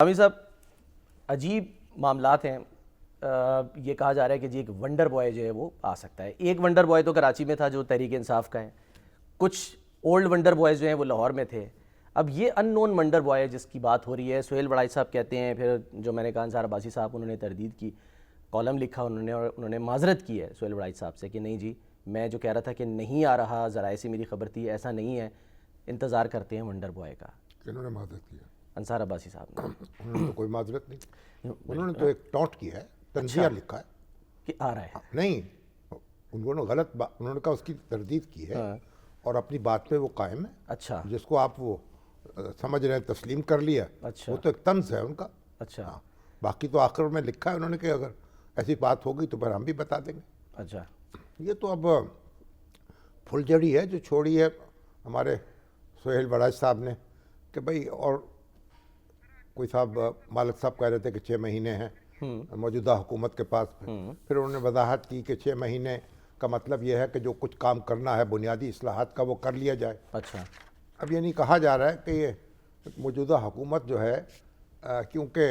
आमिर साहब, अजीब मामलात हैं। ये कहा जा रहा है कि जी एक वंडर बॉय जो है वो आ सकता है। एक वंडर बॉय तो कराची में था जो तहरीक इंसाफ का है, कुछ ओल्ड वंडर बॉयज़ जो हैं वो लाहौर में थे। अब ये अननोन वंडर बॉय है जिसकी बात हो रही है, सुहेल बड़ाई साहब कहते हैं, फिर जो मैंने कहा अंसार अब्बासी साहब उन्होंने तरदीद की, कॉलम लिखा उन्होंने और उन्होंने माजरत की है सुहेल बड़ाई साहब से कि नहीं जी, मैं जो कह रहा था कि नहीं आ रहा, ज़राए से मेरी खबर थी, ऐसा नहीं है, इंतज़ार करते हैं वंडर बॉय का। किन्होंने माजरत किया? अंसार अब्बासी साहब ने। उन्होंने तो कोई माजरत नहीं, उन्होंने तो एक टॉन्ट किया है, तंजिया लिखा है कि आ रहा है। नहीं, उन्होंने गलत बात, उन्होंने कहा उसकी तरदीद की है और अपनी बात पे वो कायम है। अच्छा जिसको आप वो समझ रहे हैं, तस्लीम कर लिया, अच्छा। वो तो एक तंज है उनका। अच्छा हाँ, बाकी तो आखिर में लिखा है उन्होंने कि अगर ऐसी बात होगी तो फिर हम भी बता देंगे। अच्छा। ये तो अब फुलझड़ी है जो छोड़ी है हमारे सुहेल बड़ाई साहब ने कि भाई, और कोई साहब मालिक साहब कह रहे थे कि 6 महीने हैं मौजूदा हुकूमत के पास। फिर उन्होंने वजाहत की कि 6 महीने का मतलब यह है कि जो कुछ काम करना है बुनियादी इस्लाहात का वो कर लिया जाए। अच्छा। अब ये नहीं कहा जा रहा है कि ये मौजूदा हुकूमत जो है क्योंकि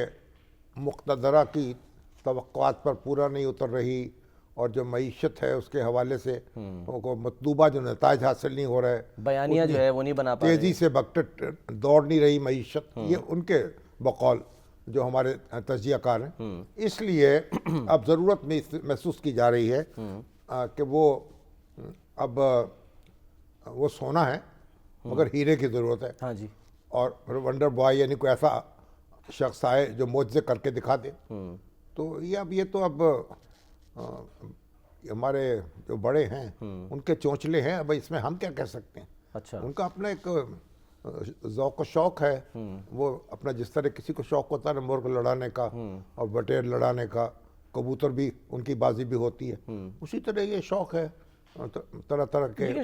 मुक़्तदरा की तवक्कुआत पर पूरा नहीं उतर रही और जो मईशत है उसके हवाले से उनको मतलूबा जो नताइज हासिल नहीं हो रहे, बयानिया जो है वो नहीं बना पा रहे, तेज़ी से बकट दौड़ नहीं रही मईशत, ये उनके बकौल जो हमारे तजियाकार हैं। इसलिए अब ज़रूरत महसूस की जा रही है कि वो अब वो सोना है मगर हीरे की ज़रूरत है। हाँ जी। और फिर वंडर बॉय यानी कोई ऐसा शख्स आए जो मोज़े करके दिखा दे। तो ये तो अब हमारे जो बड़े हैं उनके चोंचले हैं, अब इसमें हम क्या कह सकते हैं। अच्छा। उनका अपना एक ज़ौक़ शौक़ है, वो अपना जिस तरह किसी को शौक़ होता है ना मुर्ग लड़ाने का और बटेर लड़ाने का, कबूतर भी उनकी बाजी भी होती है, उसी तरह ये शौक़ है तरह तरह के